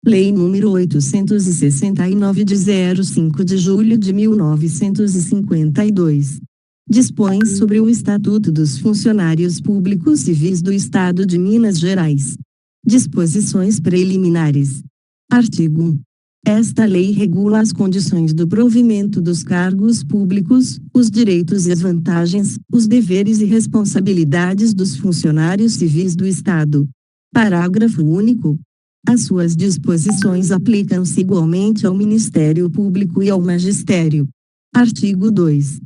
Lei nº 869 de 05 de julho de 1952. Dispõe sobre o Estatuto dos Funcionários Públicos Civis do Estado de Minas Gerais. Disposições preliminares. Artigo 1. Esta lei regula as condições do provimento dos cargos públicos, os direitos e as vantagens, os deveres e responsabilidades dos funcionários civis do Estado. Parágrafo único. As suas disposições aplicam-se igualmente ao Ministério Público e ao Magistério. Artigo 2.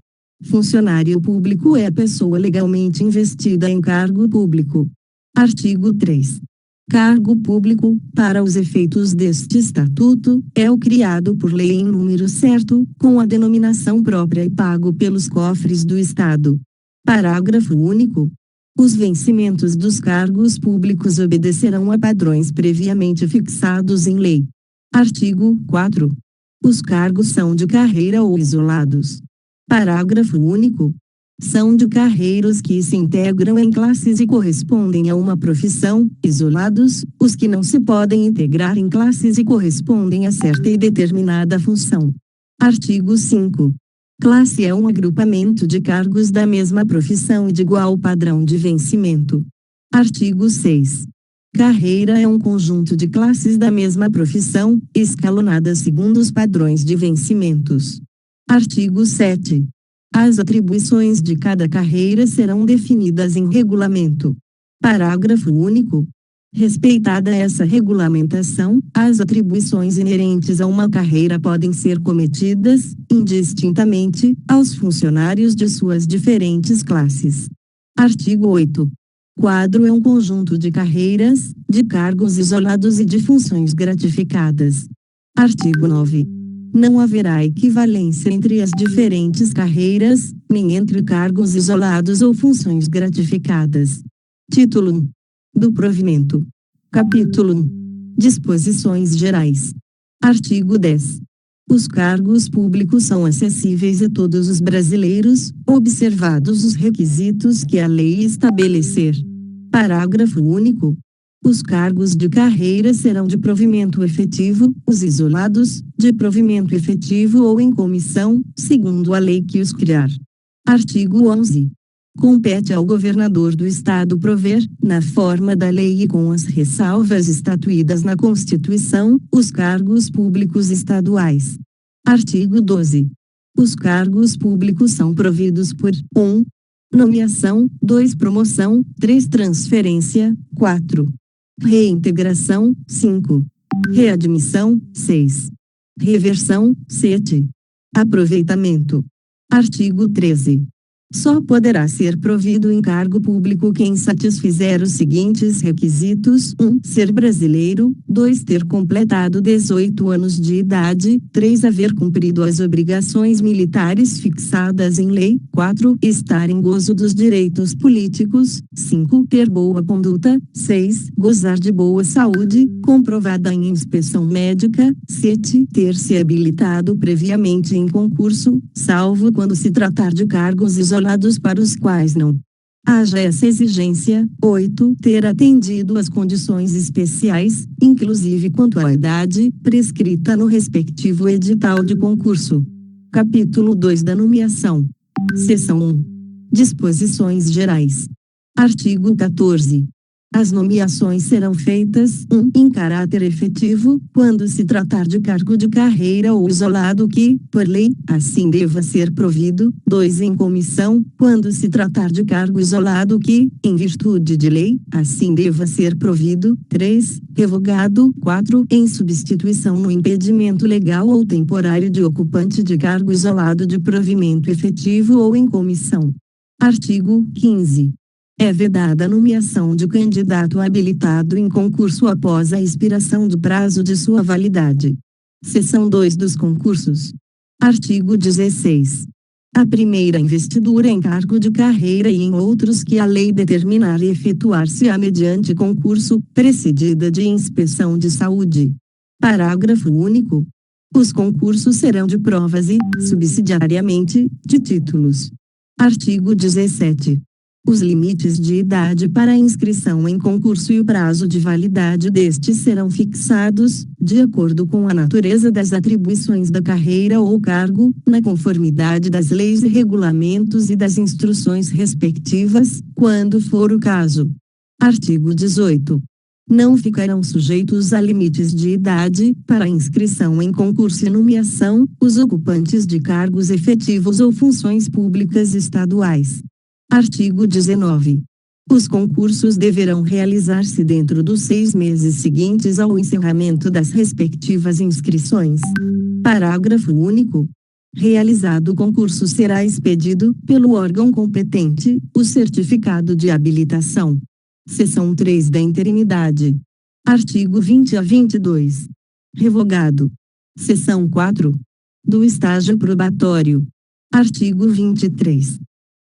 Funcionário público é pessoa legalmente investida em cargo público. Artigo 3. Cargo público, para os efeitos deste Estatuto, é o criado por lei em número certo, com a denominação própria e pago pelos cofres do Estado. Parágrafo único. Os vencimentos dos cargos públicos obedecerão a padrões previamente fixados em lei. Artigo 4. Os cargos são de carreira ou isolados. Parágrafo único. São de carreiros que se integram em classes e correspondem a uma profissão, isolados, os que não se podem integrar em classes e correspondem a certa e determinada função. Artigo 5. Classe é um agrupamento de cargos da mesma profissão e de igual padrão de vencimento. Artigo 6. Carreira é um conjunto de classes da mesma profissão, escalonadas segundo os padrões de vencimentos. Artigo 7. As atribuições de cada carreira serão definidas em regulamento. Parágrafo único. Respeitada essa regulamentação, as atribuições inerentes a uma carreira podem ser cometidas, indistintamente, aos funcionários de suas diferentes classes. Artigo 8. Quadro é um conjunto de carreiras, de cargos isolados e de funções gratificadas. Artigo 9. Não haverá equivalência entre as diferentes carreiras, nem entre cargos isolados ou funções gratificadas. Título 1. Do provimento. Capítulo 1. Disposições gerais. Artigo 10. Os cargos públicos são acessíveis a todos os brasileiros, observados os requisitos que a lei estabelecer. Parágrafo único. Os cargos de carreira serão de provimento efetivo, os isolados, de provimento efetivo ou em comissão, segundo a lei que os criar. Artigo 11. Compete ao governador do Estado prover, na forma da lei e com as ressalvas estatuídas na Constituição, os cargos públicos estaduais. Artigo 12. Os cargos públicos são providos por 1. Nomeação, 2. Promoção, 3. Transferência, 4. Reintegração, 5. Readmissão, 6. Reversão, 7. Aproveitamento. Artigo 13. Só poderá ser provido em cargo público quem satisfizer os seguintes requisitos: 1. Ser brasileiro, 2. Ter completado 18 anos de idade, 3. Haver cumprido as obrigações militares fixadas em lei, 4. Estar em gozo dos direitos políticos, 5. Ter boa conduta, 6. Gozar de boa saúde, comprovada em inspeção médica, 7. Ter se habilitado previamente em concurso, salvo quando se tratar de cargos isolados para os quais não haja essa exigência. 8. Ter atendido às condições especiais, inclusive quanto à idade, prescrita no respectivo edital de concurso. Capítulo 2 da nomeação. Seção 1. Disposições gerais. Artigo 14. As nomeações serão feitas: 1. Em caráter efetivo, quando se tratar de cargo de carreira ou isolado que, por lei, assim deva ser provido; 2. Em comissão, quando se tratar de cargo isolado que, em virtude de lei, assim deva ser provido; 3. Revogado; 4. Em substituição no impedimento legal ou temporário de ocupante de cargo isolado de provimento efetivo ou em comissão. Artigo 15. É vedada a nomeação de candidato habilitado em concurso após a expiração do prazo de sua validade. Seção 2 dos concursos. Artigo 16. A primeira investidura em cargo de carreira e em outros que a lei determinar efetuar-se-á mediante concurso, precedida de inspeção de saúde. Parágrafo único. Os concursos serão de provas e, subsidiariamente, de títulos. Artigo 17. Os limites de idade para inscrição em concurso e o prazo de validade destes serão fixados, de acordo com a natureza das atribuições da carreira ou cargo, na conformidade das leis e regulamentos e das instruções respectivas, quando for o caso. Artigo 18. Não ficarão sujeitos a limites de idade, para inscrição em concurso e nomeação, os ocupantes de cargos efetivos ou funções públicas estaduais. Artigo 19. Os concursos deverão realizar-se dentro dos 6 meses seguintes ao encerramento das respectivas inscrições. Parágrafo único. Realizado o concurso será expedido, pelo órgão competente, o certificado de habilitação. Seção 3 da interinidade. Artigo 20 a 22. Revogado. Seção 4. Do estágio probatório. Artigo 23.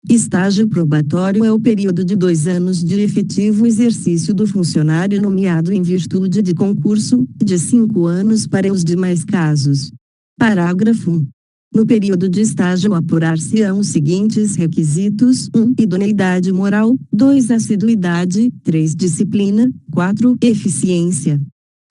Estágio probatório é o período de 2 anos de efetivo exercício do funcionário nomeado em virtude de concurso, de 5 anos para os demais casos. Parágrafo 1. No período de estágio apurar-se-ão os seguintes requisitos: 1. Idoneidade moral, 2. Assiduidade, 3. Disciplina, 4. Eficiência.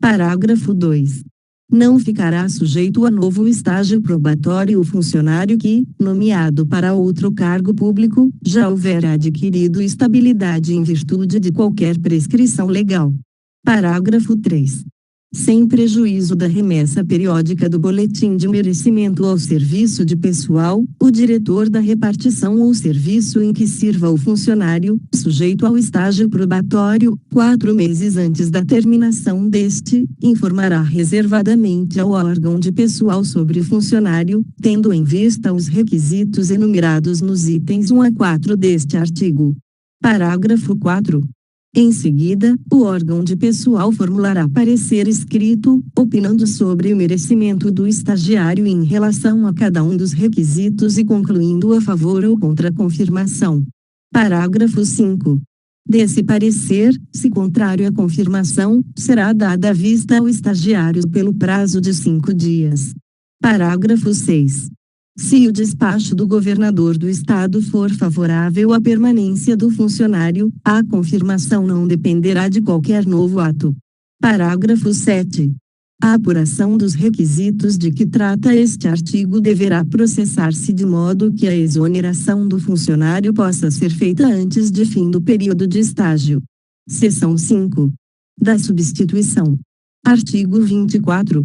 Parágrafo 2. Não ficará sujeito a novo estágio probatório o funcionário que, nomeado para outro cargo público, já houver adquirido estabilidade em virtude de qualquer prescrição legal. Parágrafo 3. Sem prejuízo da remessa periódica do boletim de merecimento ao serviço de pessoal, o diretor da repartição ou serviço em que sirva o funcionário, sujeito ao estágio probatório, 4 meses antes da terminação deste, informará reservadamente ao órgão de pessoal sobre o funcionário, tendo em vista os requisitos enumerados nos itens 1 a 4 deste artigo. Parágrafo 4. Em seguida, o órgão de pessoal formulará parecer escrito, opinando sobre o merecimento do estagiário em relação a cada um dos requisitos e concluindo a favor ou contra a confirmação. Parágrafo 5. Desse parecer, se contrário à confirmação, será dada vista ao estagiário pelo prazo de 5 dias. Parágrafo 6. Se o despacho do governador do estado for favorável à permanência do funcionário, a confirmação não dependerá de qualquer novo ato. Parágrafo 7. A apuração dos requisitos de que trata este artigo deverá processar-se de modo que a exoneração do funcionário possa ser feita antes de fim do período de estágio. Seção 5. Da substituição. Artigo 24.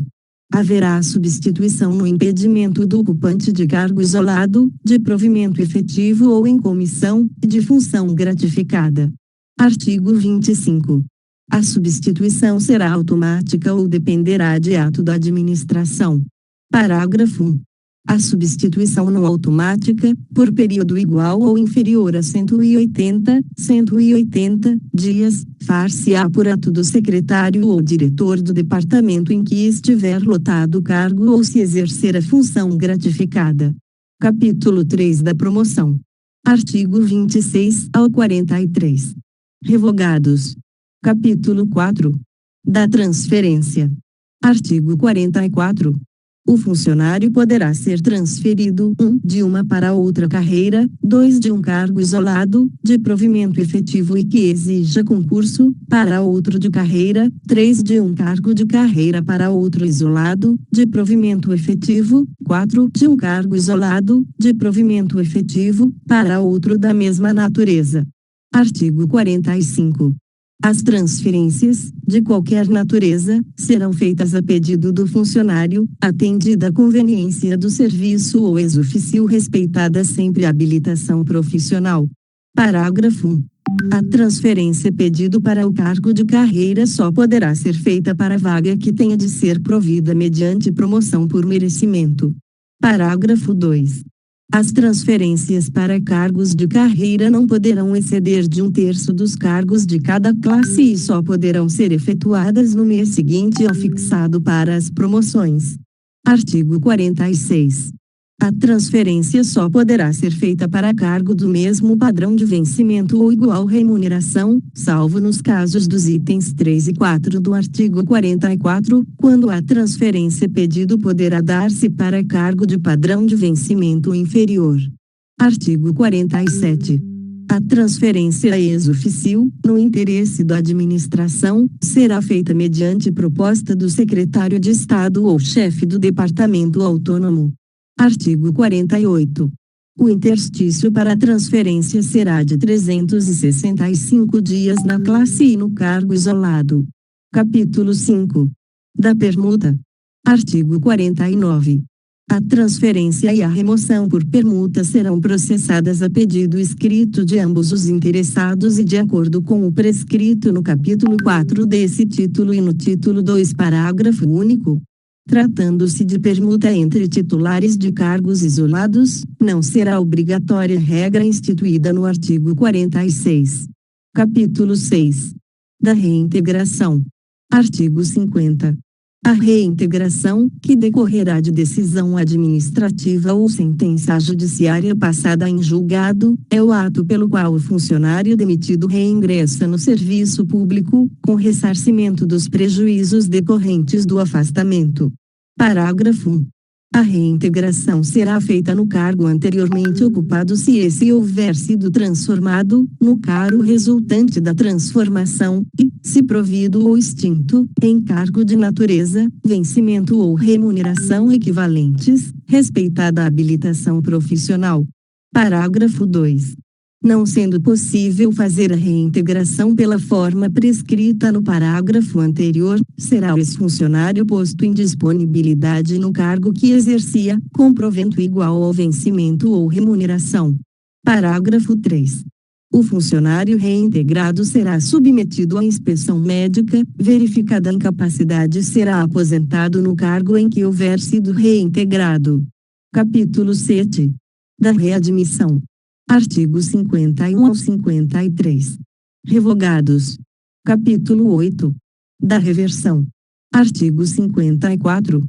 Haverá substituição no impedimento do ocupante de cargo isolado, de provimento efetivo ou em comissão, de função gratificada. Artigo 25. A substituição será automática ou dependerá de ato da administração. Parágrafo 1. A substituição não automática, por período igual ou inferior a 180 dias, far-se-á por ato do secretário ou diretor do departamento em que estiver lotado o cargo ou se exercer a função gratificada. Capítulo 3 da promoção. Artigo 26 ao 43. Revogados. Capítulo 4. Da transferência. Artigo 44. O funcionário poderá ser transferido 1. De uma para outra carreira, 2. De um cargo isolado, de provimento efetivo e que exija concurso, para outro de carreira, 3. De um cargo de carreira para outro isolado, de provimento efetivo, 4. De um cargo isolado, de provimento efetivo, para outro da mesma natureza. Artigo 45. As transferências, de qualquer natureza, serão feitas a pedido do funcionário, atendida a conveniência do serviço ou ex officio respeitada sempre a habilitação profissional. Parágrafo 1. A transferência pedido para o cargo de carreira só poderá ser feita para a vaga que tenha de ser provida mediante promoção por merecimento. Parágrafo 2. As transferências para cargos de carreira não poderão exceder de 1/3 dos cargos de cada classe e só poderão ser efetuadas no mês seguinte ao fixado para as promoções. Artigo 46. A transferência só poderá ser feita para cargo do mesmo padrão de vencimento ou igual remuneração, salvo nos casos dos itens 3 e 4 do artigo 44, quando a transferência pedido poderá dar-se para cargo de padrão de vencimento inferior. Artigo 47. A transferência ex officio, no interesse da administração, será feita mediante proposta do secretário de Estado ou chefe do departamento autônomo. Artigo 48. O interstício para a transferência será de 365 dias na classe e no cargo isolado. Capítulo 5. Da permuta. Artigo 49. A transferência e a remoção por permuta serão processadas a pedido escrito de ambos os interessados e de acordo com o prescrito no capítulo 4 desse título e no título 2, parágrafo único. Tratando-se de permuta entre titulares de cargos isolados, não será obrigatória regra instituída no artigo 46. Capítulo 6. Da reintegração. Artigo 50. A reintegração, que decorrerá de decisão administrativa ou sentença judiciária passada em julgado, é o ato pelo qual o funcionário demitido reingressa no serviço público, com ressarcimento dos prejuízos decorrentes do afastamento. Parágrafo 1. A reintegração será feita no cargo anteriormente ocupado se esse houver sido transformado, no cargo resultante da transformação, e, se provido ou extinto, em cargo de natureza, vencimento ou remuneração equivalentes, respeitada a habilitação profissional. Parágrafo 2. Não sendo possível fazer a reintegração pela forma prescrita no parágrafo anterior, será o ex-funcionário posto em disponibilidade no cargo que exercia, com provento igual ao vencimento ou remuneração. Parágrafo 3. O funcionário reintegrado será submetido à inspeção médica, verificada a incapacidade será aposentado no cargo em que houver sido reintegrado. Capítulo 7. Da readmissão. Artigos 51 ao 53. Revogados. Capítulo 8. Da reversão. Artigo 54.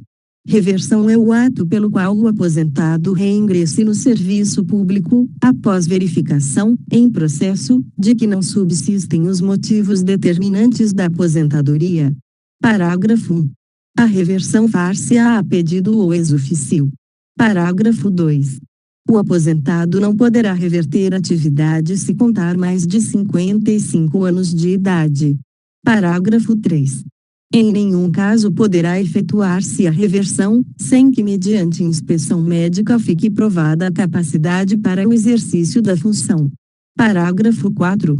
Reversão é o ato pelo qual o aposentado reingresse no serviço público, após verificação, em processo, de que não subsistem os motivos determinantes da aposentadoria. Parágrafo 1. A reversão far-se-á a pedido ou ex officio. Parágrafo 2. O aposentado não poderá reverter atividade se contar mais de 55 anos de idade. Parágrafo 3. Em nenhum caso poderá efetuar-se a reversão, sem que mediante inspeção médica fique provada a capacidade para o exercício da função. Parágrafo 4.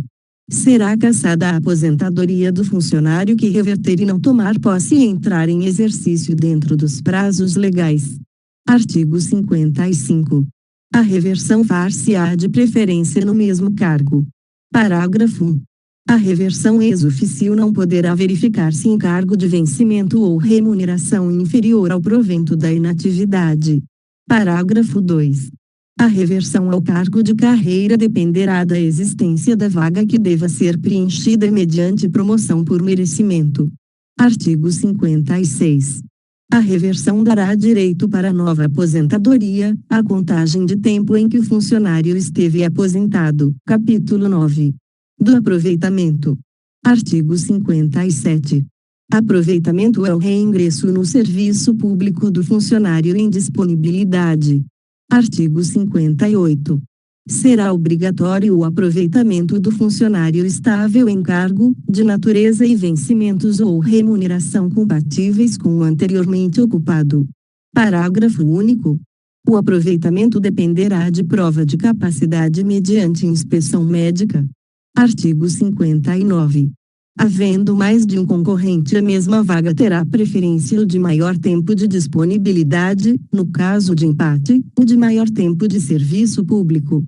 Será cassada a aposentadoria do funcionário que reverter e não tomar posse e entrar em exercício dentro dos prazos legais. Artigo 55. A reversão far-se-á de preferência no mesmo cargo. Parágrafo 1. A reversão ex officio não poderá verificar-se em cargo de vencimento ou remuneração inferior ao provento da inatividade. Parágrafo 2. A reversão ao cargo de carreira dependerá da existência da vaga que deva ser preenchida mediante promoção por merecimento. Artigo 56. A reversão dará direito para nova aposentadoria, a contagem de tempo em que o funcionário esteve aposentado. Capítulo 9. Do aproveitamento. Artigo 57. Aproveitamento é o reingresso no serviço público do funcionário em disponibilidade. Artigo 58. Será obrigatório o aproveitamento do funcionário estável em cargo, de natureza e vencimentos ou remuneração compatíveis com o anteriormente ocupado. Parágrafo único. O aproveitamento dependerá de prova de capacidade mediante inspeção médica. Artigo 59. Havendo mais de um concorrente, a mesma vaga terá preferência o de maior tempo de disponibilidade, no caso de empate, o de maior tempo de serviço público.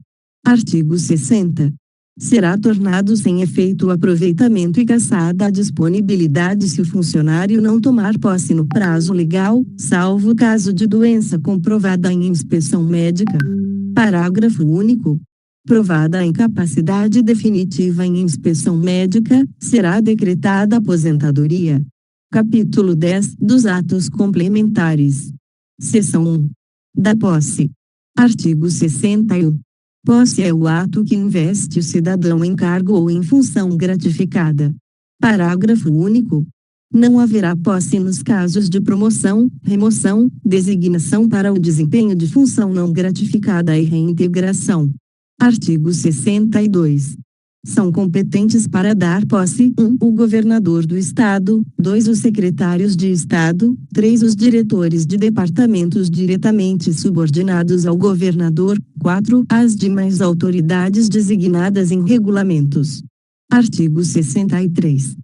Artigo 60. Será tornado sem efeito o aproveitamento e cassada a disponibilidade se o funcionário não tomar posse no prazo legal, salvo caso de doença comprovada em inspeção médica. Parágrafo único. Provada a incapacidade definitiva em inspeção médica, será decretada aposentadoria. Capítulo 10 dos atos complementares. Seção 1. Da posse. Artigo 61. Posse é o ato que investe o cidadão em cargo ou em função gratificada. Parágrafo único. Não haverá posse nos casos de promoção, remoção, designação para o desempenho de função não gratificada e reintegração. Artigo 62. São competentes para dar posse: 1. O governador do Estado, 2. Os secretários de Estado, 3. Os diretores de departamentos diretamente subordinados ao governador, 4. As demais autoridades designadas em regulamentos. Artigo 63.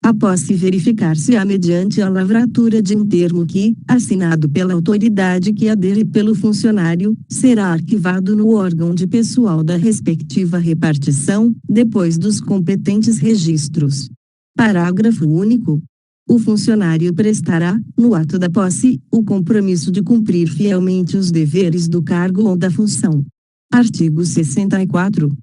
A posse verificar-se-á mediante a lavratura de um termo que, assinado pela autoridade que adere pelo funcionário, será arquivado no órgão de pessoal da respectiva repartição, depois dos competentes registros. Parágrafo único. O funcionário prestará, no ato da posse, o compromisso de cumprir fielmente os deveres do cargo ou da função. Artigo 64.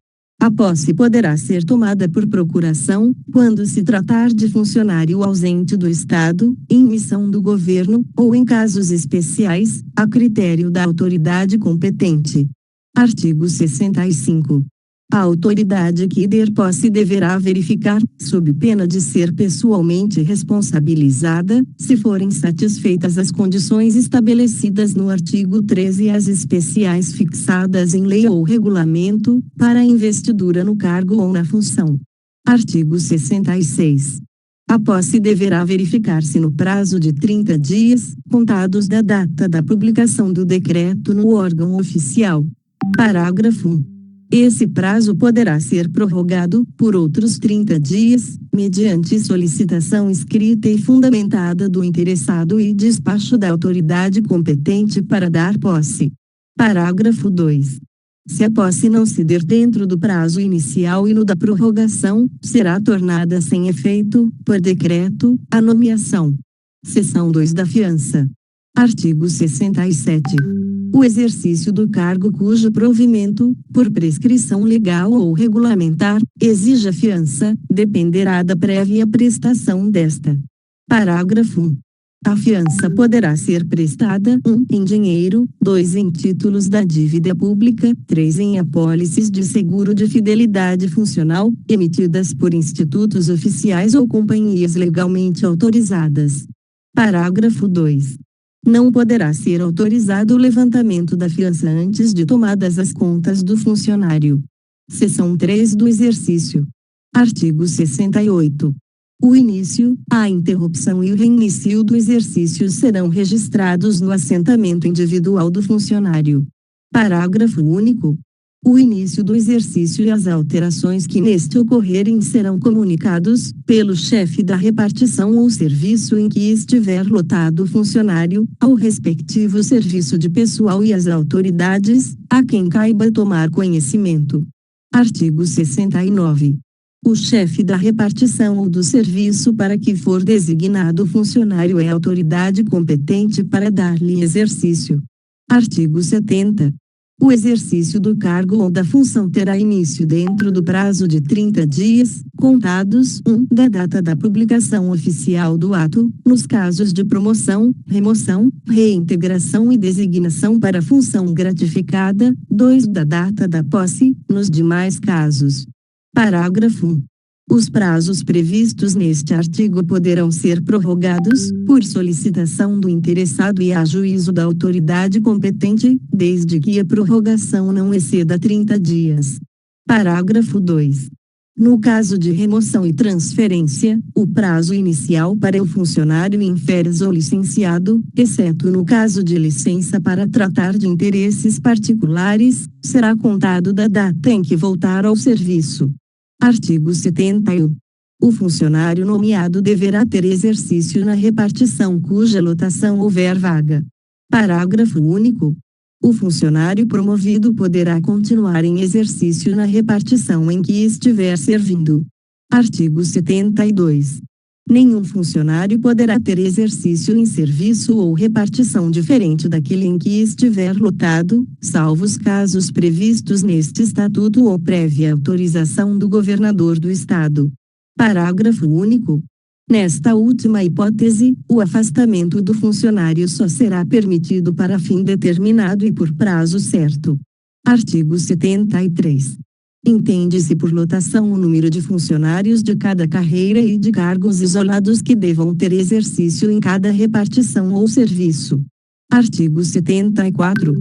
A posse poderá ser tomada por procuração, quando se tratar de funcionário ausente do Estado, em missão do governo, ou em casos especiais, a critério da autoridade competente. Artigo 65. A autoridade que der posse deverá verificar, sob pena de ser pessoalmente responsabilizada, se forem satisfeitas as condições estabelecidas no artigo 13 e as especiais fixadas em lei ou regulamento, para a investidura no cargo ou na função. Artigo 66. A posse deverá verificar-se no prazo de 30 dias, contados da data da publicação do decreto no órgão oficial. Parágrafo 1. Esse prazo poderá ser prorrogado, por outros 30 dias, mediante solicitação escrita e fundamentada do interessado e despacho da autoridade competente para dar posse. Parágrafo 2. Se a posse não se der dentro do prazo inicial e no da prorrogação, será tornada sem efeito, por decreto, a nomeação. Seção 2 da fiança. Artigo 67. O exercício do cargo cujo provimento, por prescrição legal ou regulamentar, exija fiança, dependerá da prévia prestação desta. Parágrafo 1. A fiança poderá ser prestada: 1. Em dinheiro, 2. Em títulos da dívida pública, 3. Em apólices de seguro de fidelidade funcional, emitidas por institutos oficiais ou companhias legalmente autorizadas. Parágrafo 2. Não poderá ser autorizado o levantamento da fiança antes de tomadas as contas do funcionário. Seção 3 do exercício. Artigo 68. O início, a interrupção e o reinício do exercício serão registrados no assentamento individual do funcionário. Parágrafo único. O início do exercício e as alterações que neste ocorrerem serão comunicados, pelo chefe da repartição ou serviço em que estiver lotado o funcionário, ao respectivo serviço de pessoal e às autoridades, a quem caiba tomar conhecimento. Artigo 69. O chefe da repartição ou do serviço para que for designado o funcionário é a autoridade competente para dar-lhe exercício. Artigo 70. O exercício do cargo ou da função terá início dentro do prazo de 30 dias, contados: 1. Da data da publicação oficial do ato, nos casos de promoção, remoção, reintegração e designação para função gratificada; 2. Da data da posse, nos demais casos. Parágrafo 1. Os prazos previstos neste artigo poderão ser prorrogados, por solicitação do interessado e a juízo da autoridade competente, desde que a prorrogação não exceda 30 dias. Parágrafo 2. No caso de remoção e transferência, o prazo inicial para o funcionário em férias ou licenciado, exceto no caso de licença para tratar de interesses particulares, será contado da data em que voltar ao serviço. Artigo 71. O funcionário nomeado deverá ter exercício na repartição cuja lotação houver vaga. Parágrafo único. O funcionário promovido poderá continuar em exercício na repartição em que estiver servindo. Artigo 72. Nenhum funcionário poderá ter exercício em serviço ou repartição diferente daquele em que estiver lotado, salvo os casos previstos neste estatuto ou prévia autorização do governador do Estado. Parágrafo único. Nesta última hipótese, o afastamento do funcionário só será permitido para fim determinado e por prazo certo. Artigo 73. Entende-se por lotação o número de funcionários de cada carreira e de cargos isolados que devam ter exercício em cada repartição ou serviço. Artigo 74.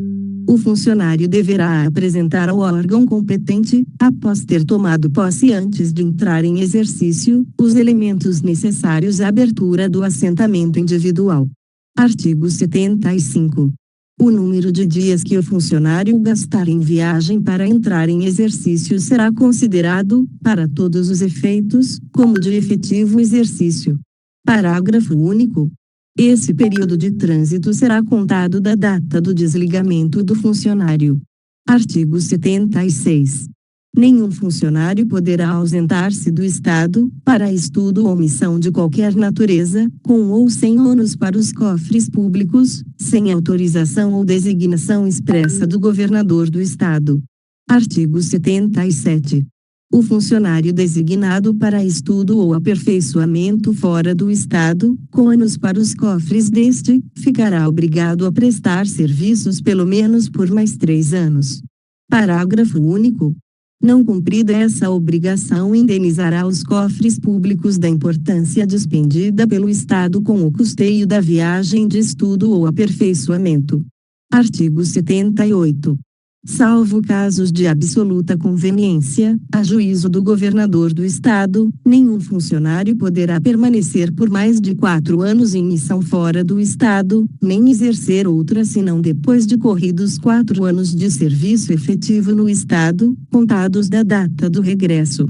O funcionário deverá apresentar ao órgão competente, após ter tomado posse antes de entrar em exercício, os elementos necessários à abertura do assentamento individual. Artigo 75. O número de dias que o funcionário gastar em viagem para entrar em exercício será considerado, para todos os efeitos, como de efetivo exercício. Parágrafo único. Esse período de trânsito será contado da data do desligamento do funcionário. Artigo 76. Nenhum funcionário poderá ausentar-se do Estado, para estudo ou missão de qualquer natureza, com ou sem ônus para os cofres públicos, sem autorização ou designação expressa do governador do Estado. Artigo 77. O funcionário designado para estudo ou aperfeiçoamento fora do Estado, com ônus para os cofres deste, ficará obrigado a prestar serviços pelo menos por mais 3 anos. Parágrafo único. Não cumprida essa obrigação, indenizará os cofres públicos da importância despendida pelo Estado com o custeio da viagem de estudo ou aperfeiçoamento. Artigo 78. Salvo casos de absoluta conveniência, a juízo do governador do Estado, nenhum funcionário poderá permanecer por mais de 4 anos em missão fora do Estado, nem exercer outra senão depois de corridos 4 anos de serviço efetivo no Estado, contados da data do regresso.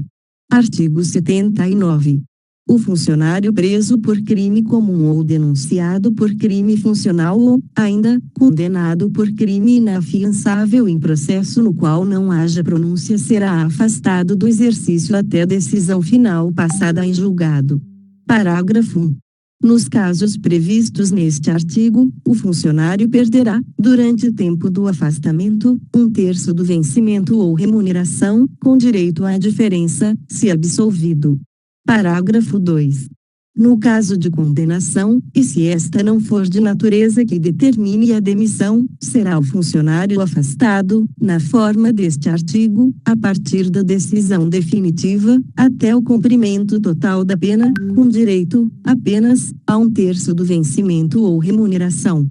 Artigo 79. O funcionário preso por crime comum ou denunciado por crime funcional ou, ainda, condenado por crime inafiançável em processo no qual não haja pronúncia será afastado do exercício até decisão final passada em julgado. Parágrafo 1. Nos casos previstos neste artigo, o funcionário perderá, durante o tempo do afastamento, 1/3 do vencimento ou remuneração, com direito à diferença, se absolvido. Parágrafo 2. No caso de condenação, e se esta não for de natureza que determine a demissão, será o funcionário afastado, na forma deste artigo, a partir da decisão definitiva, até o cumprimento total da pena, com direito, apenas, a 1/3 do vencimento ou remuneração.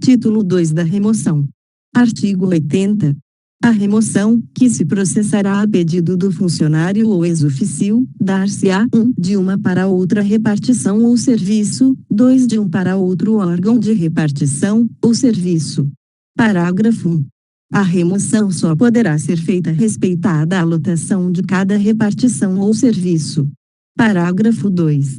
Título 2 da remoção. Artigo 80. A remoção, que se processará a pedido do funcionário ou ex-ofício, dar-se-á 1. De uma para outra repartição ou serviço, 2. De um para outro órgão de repartição, ou serviço. Parágrafo 1. A remoção só poderá ser feita respeitada a lotação de cada repartição ou serviço. Parágrafo 2.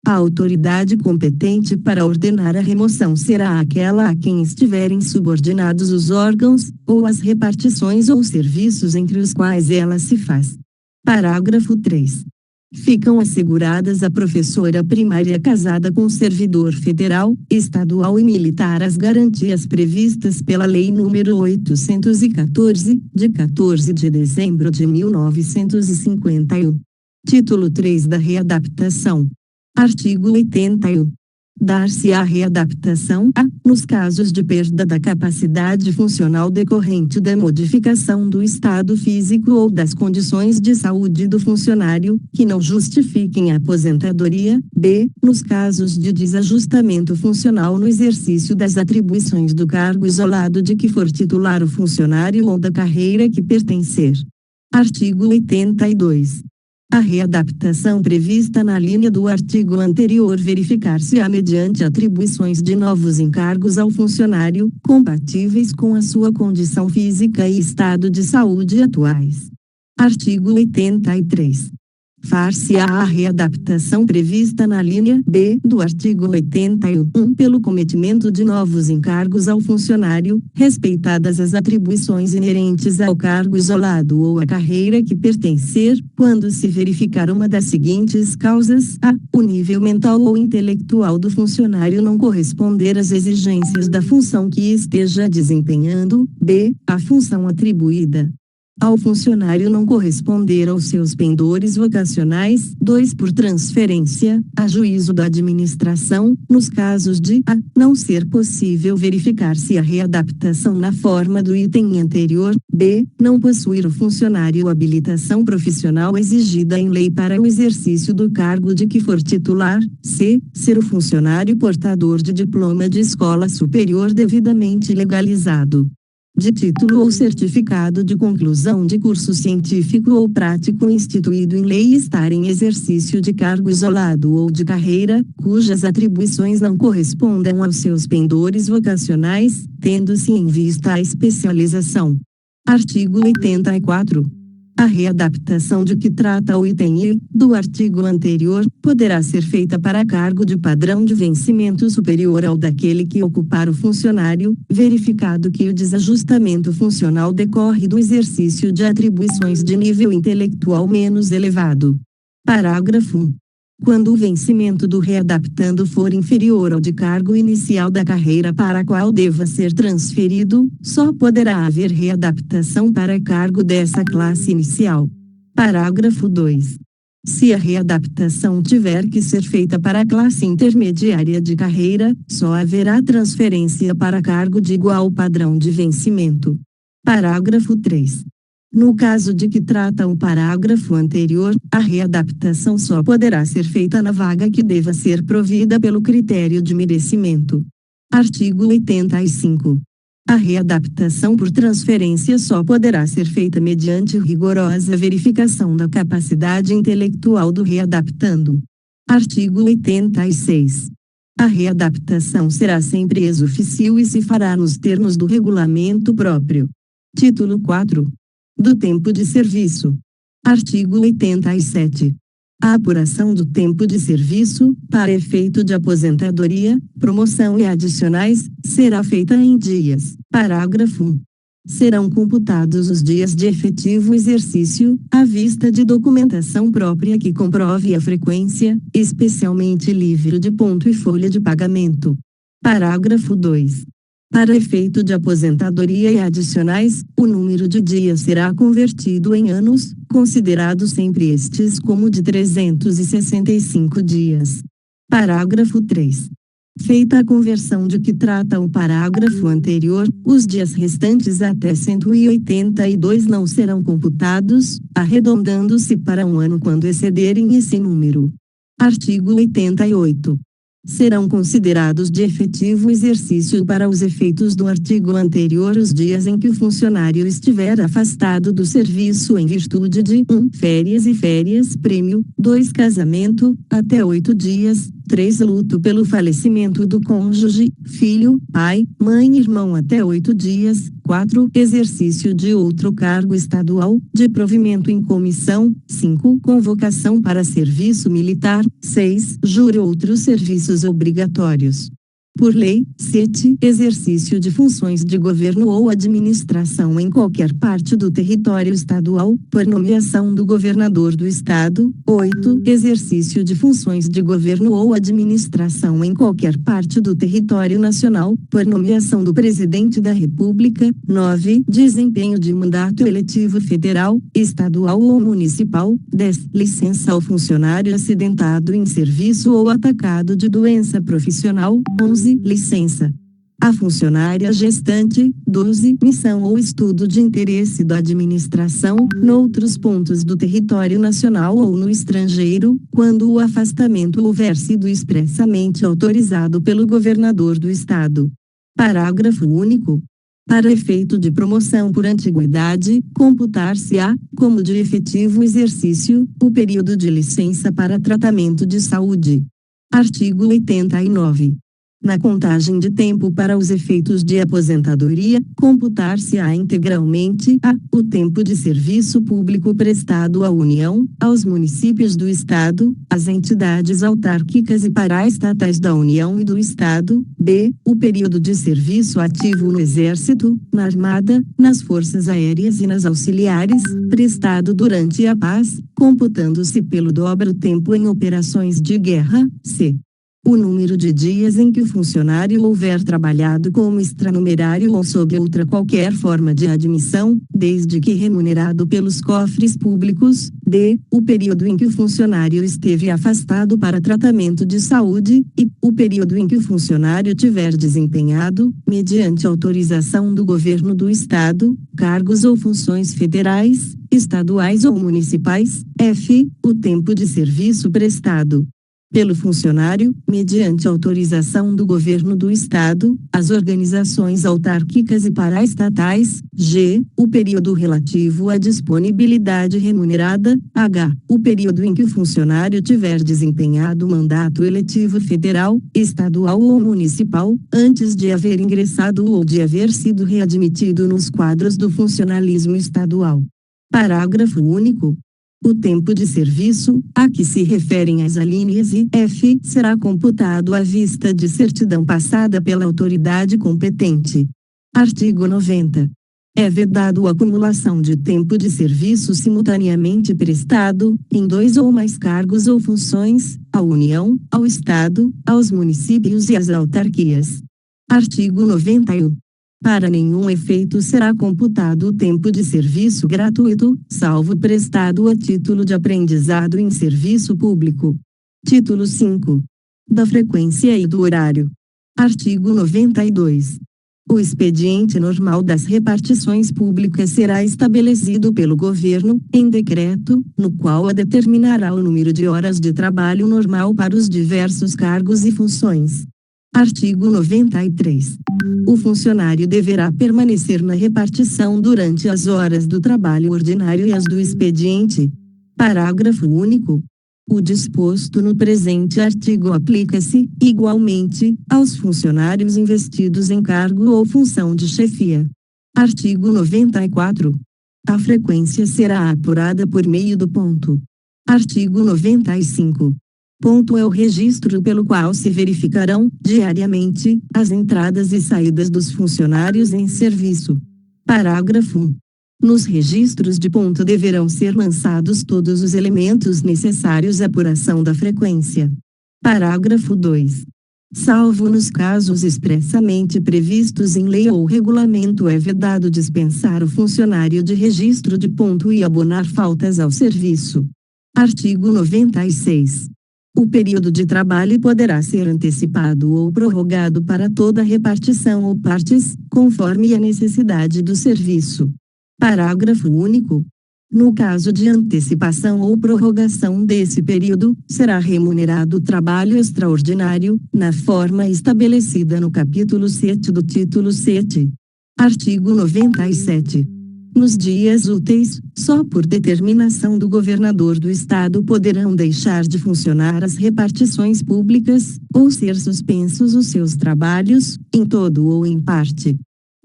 A autoridade competente para ordenar a remoção será aquela a quem estiverem subordinados os órgãos, ou as repartições ou serviços entre os quais ela se faz. Parágrafo 3. Ficam asseguradas a professora primária casada com servidor federal, estadual e militar as garantias previstas pela Lei nº 814, de 14 de dezembro de 1951. Título 3 da readaptação. Artigo 81. Dar-se-á readaptação a, nos casos de perda da capacidade funcional decorrente da modificação do estado físico ou das condições de saúde do funcionário, que não justifiquem a aposentadoria, b. Nos casos de desajustamento funcional no exercício das atribuições do cargo isolado de que for titular o funcionário ou da carreira que pertencer. Artigo 82. A readaptação prevista na linha do artigo anterior verificar-se-á mediante atribuições de novos encargos ao funcionário, compatíveis com a sua condição física e estado de saúde atuais. Artigo 83. Far-se-á a readaptação prevista na linha B do artigo 81 pelo cometimento de novos encargos ao funcionário, respeitadas as atribuições inerentes ao cargo isolado ou à carreira que pertencer, quando se verificar uma das seguintes causas: a. O nível mental ou intelectual do funcionário não corresponder às exigências da função que esteja desempenhando, b. A função atribuída ao funcionário não corresponder aos seus pendores vocacionais, 2. Por transferência, a juízo da administração, nos casos de a. Não ser possível verificar-se a readaptação na forma do item anterior, b. Não possuir o funcionário habilitação profissional exigida em lei para o exercício do cargo de que for titular, c. Ser o funcionário portador de diploma de escola superior devidamente legalizado. de título ou certificado de conclusão de curso científico ou prático instituído em lei e estar em exercício de cargo isolado ou de carreira, cujas atribuições não correspondam aos seus pendores vocacionais, tendo-se em vista a especialização. Artigo 84. A readaptação de que trata o item I, do artigo anterior, poderá ser feita para cargo de padrão de vencimento superior ao daquele que ocupar o funcionário, verificado que o desajustamento funcional decorre do exercício de atribuições de nível intelectual menos elevado. Parágrafo 1. Quando o vencimento do readaptando for inferior ao de cargo inicial da carreira para a qual deva ser transferido, só poderá haver readaptação para cargo dessa classe inicial. Parágrafo 2. Se a readaptação tiver que ser feita para a classe intermediária de carreira, só haverá transferência para cargo de igual padrão de vencimento. Parágrafo 3. No caso de que trata o parágrafo anterior, a readaptação só poderá ser feita na vaga que deva ser provida pelo critério de merecimento. Artigo 85. A readaptação por transferência só poderá ser feita mediante rigorosa verificação da capacidade intelectual do readaptando. Artigo 86. A readaptação será sempre ex officio e se fará nos termos do regulamento próprio. Título 4. Do tempo de serviço. Artigo 87. A apuração do tempo de serviço, para efeito de aposentadoria, promoção e adicionais, será feita em dias. Parágrafo 1. Serão computados os dias de efetivo exercício, à vista de documentação própria que comprove a frequência, especialmente livro de ponto e folha de pagamento. Parágrafo 2. Para efeito de aposentadoria e adicionais, o número de dias será convertido em anos, considerados sempre estes como de 365 dias. Parágrafo 3. Feita a conversão de que trata o parágrafo anterior, os dias restantes até 182 não serão computados, arredondando-se para um ano quando excederem esse número. Artigo 88. Serão considerados de efetivo exercício para os efeitos do artigo anterior os dias em que o funcionário estiver afastado do serviço em virtude de 1. Férias e férias prêmio, 2. Casamento, até 8 dias, 3. Luto pelo falecimento do cônjuge, filho, pai, mãe e irmão até 8 dias, 4. Exercício de outro cargo estadual, de provimento em comissão, 5. Convocação para serviço militar, 6. Júri ou outros serviços obrigatórios. Por lei, 7. Exercício de funções de governo ou administração em qualquer parte do território estadual, por nomeação do governador do estado. 8. Exercício de funções de governo ou administração em qualquer parte do território nacional, por nomeação do presidente da República. 9. Desempenho de mandato eletivo federal, estadual ou municipal. 10. Licença ao funcionário acidentado em serviço ou atacado de doença profissional. 11. Licença a funcionária gestante. 12. Missão ou estudo de interesse da administração, noutros pontos do território nacional ou no estrangeiro, quando o afastamento houver sido expressamente autorizado pelo governador do estado. Parágrafo único. Para efeito de promoção por antiguidade, computar-se-á, como de efetivo exercício, o período de licença para tratamento de saúde. Artigo 89. Na contagem de tempo para os efeitos de aposentadoria, computar-se-á integralmente o tempo de serviço público prestado à União, aos municípios do Estado, às entidades autárquicas e paraestatais da União e do Estado. B. O período de serviço ativo no Exército, na Armada, nas Forças Aéreas e nas Auxiliares, prestado durante a paz, computando-se pelo dobro tempo em operações de guerra. C. O número de dias em que o funcionário houver trabalhado como extranumerário ou sob outra qualquer forma de admissão, desde que remunerado pelos cofres públicos. D. O período em que o funcionário esteve afastado para tratamento de saúde, e o período em que o funcionário tiver desempenhado, mediante autorização do governo do Estado, cargos ou funções federais, estaduais ou municipais. F. O tempo de serviço prestado pelo funcionário, mediante autorização do Governo do Estado, as organizações autárquicas e paraestatais, g. o período relativo à disponibilidade remunerada, h. o período em que o funcionário tiver desempenhado mandato eletivo federal, estadual ou municipal, antes de haver ingressado ou de haver sido readmitido nos quadros do funcionalismo estadual. Parágrafo único. O tempo de serviço, a que se referem as alíneas I e F, será computado à vista de certidão passada pela autoridade competente. Artigo 90. É vedado a acumulação de tempo de serviço simultaneamente prestado, em 2 ou mais cargos ou funções, à União, ao Estado, aos municípios e às autarquias. Artigo 91. Para nenhum efeito será computado o tempo de serviço gratuito, salvo prestado a título de aprendizado em serviço público. Título 5. Da frequência e do horário. Artigo 92. O expediente normal das repartições públicas será estabelecido pelo Governo, em decreto, no qual determinará o número de horas de trabalho normal para os diversos cargos e funções. Artigo 93. O funcionário deverá permanecer na repartição durante as horas do trabalho ordinário e as do expediente. Parágrafo único. O disposto no presente artigo aplica-se, igualmente, aos funcionários investidos em cargo ou função de chefia. Artigo 94. A frequência será apurada por meio do ponto. Artigo 95. Ponto é o registro pelo qual se verificarão, diariamente, as entradas e saídas dos funcionários em serviço. Parágrafo 1. Nos registros de ponto deverão ser lançados todos os elementos necessários à apuração da frequência. Parágrafo 2. Salvo nos casos expressamente previstos em lei ou regulamento, é vedado dispensar o funcionário de registro de ponto e abonar faltas ao serviço. Artigo 96. O período de trabalho poderá ser antecipado ou prorrogado para toda repartição ou partes, conforme a necessidade do serviço. Parágrafo único. No caso de antecipação ou prorrogação desse período, será remunerado o trabalho extraordinário, na forma estabelecida no capítulo 7 do título 7. Artigo 97. Nos dias úteis, só por determinação do governador do estado poderão deixar de funcionar as repartições públicas, ou ser suspensos os seus trabalhos, em todo ou em parte.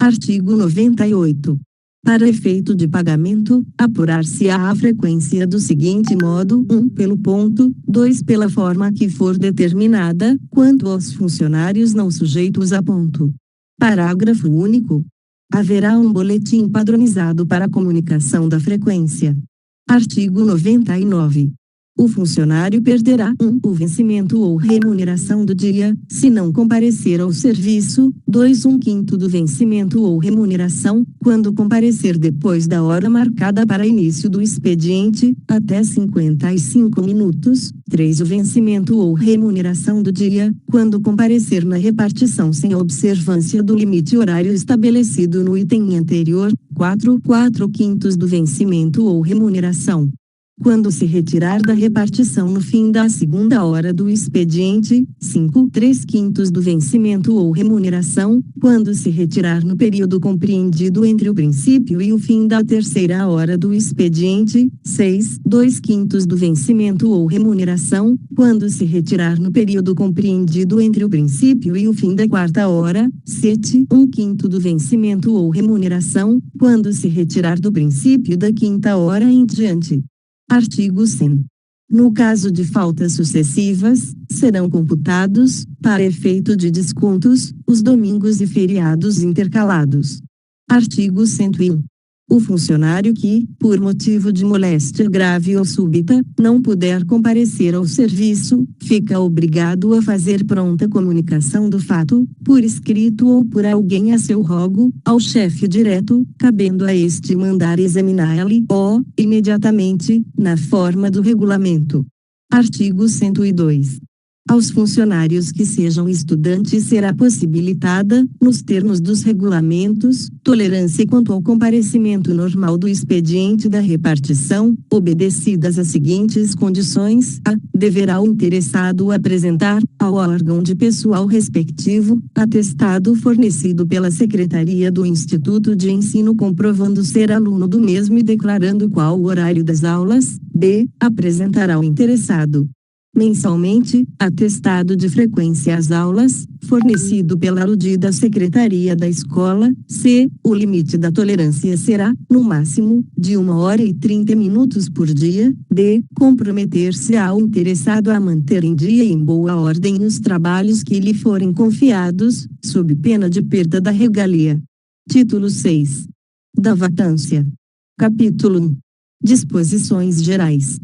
Artigo 98. Para efeito de pagamento, apurar-se-á a frequência do seguinte modo: 1 pelo ponto, 2 pela forma que for determinada, quanto aos funcionários não sujeitos a ponto. Parágrafo único. Haverá um boletim padronizado para a comunicação da frequência. Artigo 99. O funcionário perderá 1. O vencimento ou remuneração do dia, se não comparecer ao serviço, 2. 1/5 do vencimento ou remuneração, quando comparecer depois da hora marcada para início do expediente, até 55 minutos, 3. O vencimento ou remuneração do dia, quando comparecer na repartição sem observância do limite horário estabelecido no item anterior, 4. 4/5 do vencimento ou remuneração, quando se retirar da repartição no fim da segunda hora do expediente, 5. 3/5 do vencimento ou remuneração, quando se retirar no período compreendido entre o princípio e o fim da terceira hora do expediente, 6. 2/5 do vencimento ou remuneração, quando se retirar no período compreendido entre o princípio e o fim da quarta hora, 7. 1/5 do vencimento ou remuneração, quando se retirar do princípio da quinta hora em diante. Artigo 100. No caso de faltas sucessivas, serão computados, para efeito de descontos, os domingos e feriados intercalados. Artigo 101. O funcionário que, por motivo de moléstia grave ou súbita, não puder comparecer ao serviço, fica obrigado a fazer pronta comunicação do fato, por escrito ou por alguém a seu rogo, ao chefe direto, cabendo a este mandar examiná-lo, imediatamente, na forma do regulamento. Artigo 102. Aos funcionários que sejam estudantes será possibilitada, nos termos dos regulamentos, tolerância quanto ao comparecimento normal do expediente da repartição, obedecidas as seguintes condições: a. Deverá o interessado apresentar, ao órgão de pessoal respectivo, atestado fornecido pela Secretaria do Instituto de Ensino comprovando ser aluno do mesmo e declarando qual o horário das aulas. B. Apresentará ao interessado mensalmente, atestado de frequência às aulas, fornecido pela aludida secretaria da escola. C. O limite da tolerância será, no máximo, de 1h30 por dia. D. Comprometer-se ao interessado a manter em dia e em boa ordem os trabalhos que lhe forem confiados, sob pena de perda da regalia. Título 6. Da vacância. Capítulo 1. Disposições gerais.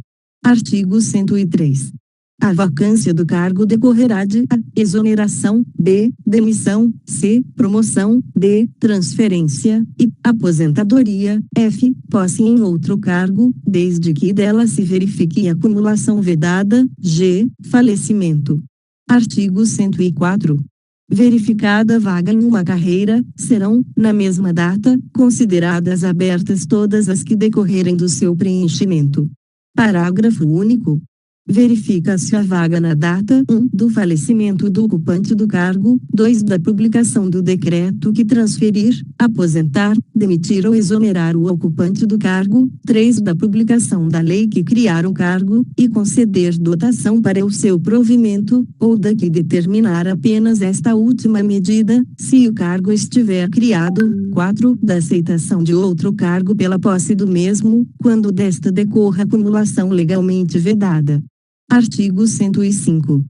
Artigo 103. A vacância do cargo decorrerá de a. Exoneração, b. Demissão, c. Promoção, d. Transferência, e. Aposentadoria, f. Posse em outro cargo, desde que dela se verifique acumulação vedada, g. Falecimento. Artigo 104. Verificada vaga em uma carreira, serão, na mesma data, consideradas abertas todas as que decorrerem do seu preenchimento. Parágrafo único. Verifica-se a vaga na data 1. Do falecimento do ocupante do cargo, 2. Da publicação do decreto que transferir, aposentar, demitir ou exonerar o ocupante do cargo, 3. Da publicação da lei que criar o cargo, e conceder dotação para o seu provimento, ou da que determinar apenas esta última medida, se o cargo estiver criado. 4. Da aceitação de outro cargo pela posse do mesmo, quando desta decorra acumulação legalmente vedada. Artigo 105.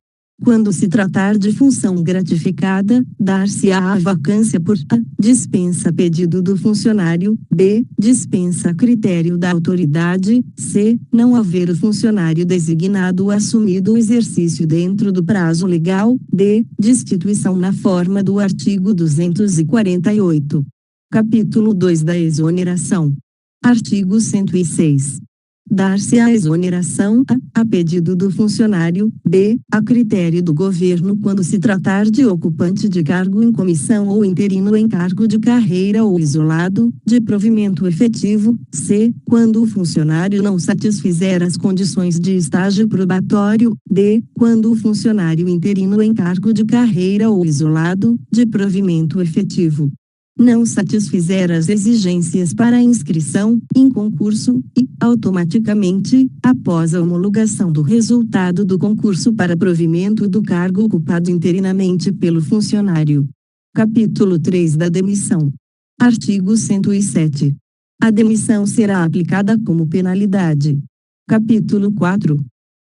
Quando se tratar de função gratificada, dar-se-á a vacância por a. Dispensa a pedido do funcionário, b. Dispensa a critério da autoridade, c. Não haver o funcionário designado assumido o exercício dentro do prazo legal, d. Destituição na forma do artigo 248. Capítulo 2 da exoneração. Artigo 106. Dar-se a exoneração a pedido do funcionário, b. A critério do governo quando se tratar de ocupante de cargo em comissão ou interino em cargo de carreira ou isolado, de provimento efetivo, c. Quando o funcionário não satisfizer as condições de estágio probatório, d. Quando o funcionário interino em cargo de carreira ou isolado, de provimento efetivo, não satisfizer as exigências para a inscrição em concurso e, automaticamente, após a homologação do resultado do concurso para provimento do cargo ocupado interinamente pelo funcionário. Capítulo 3 da demissão. Artigo 107. A demissão será aplicada como penalidade. Capítulo 4.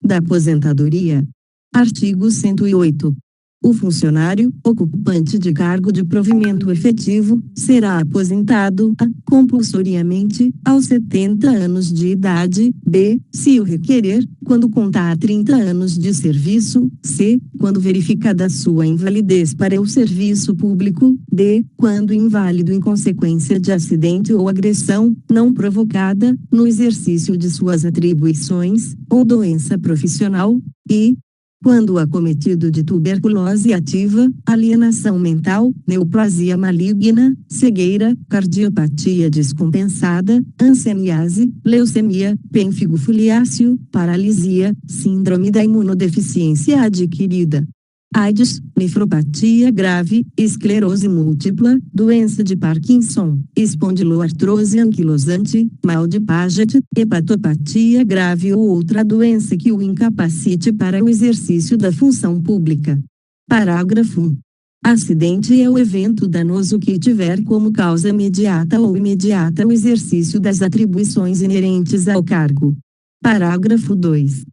Da aposentadoria. Artigo 108. O funcionário, ocupante de cargo de provimento efetivo, será aposentado a. Compulsoriamente, aos 70 anos de idade, b. Se o requerer, quando contar 30 anos de serviço, c. Quando verificada sua invalidez para o serviço público, d. Quando inválido em consequência de acidente ou agressão, não provocada, no exercício de suas atribuições, ou doença profissional, e quando acometido de tuberculose ativa, alienação mental, neoplasia maligna, cegueira, cardiopatia descompensada, hanseníase, leucemia, pênfigo foliáceo, paralisia, síndrome da imunodeficiência adquirida, AIDS, nefropatia grave, esclerose múltipla, doença de Parkinson, espondiloartrose anquilosante, mal de Paget, hepatopatia grave ou outra doença que o incapacite para o exercício da função pública. Parágrafo 1. Acidente é o evento danoso que tiver como causa imediata ou imediata o exercício das atribuições inerentes ao cargo. Parágrafo 2.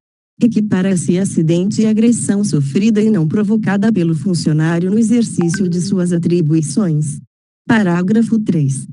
Equipara-se acidente e agressão sofrida e não provocada pelo funcionário no exercício de suas atribuições. Parágrafo 3.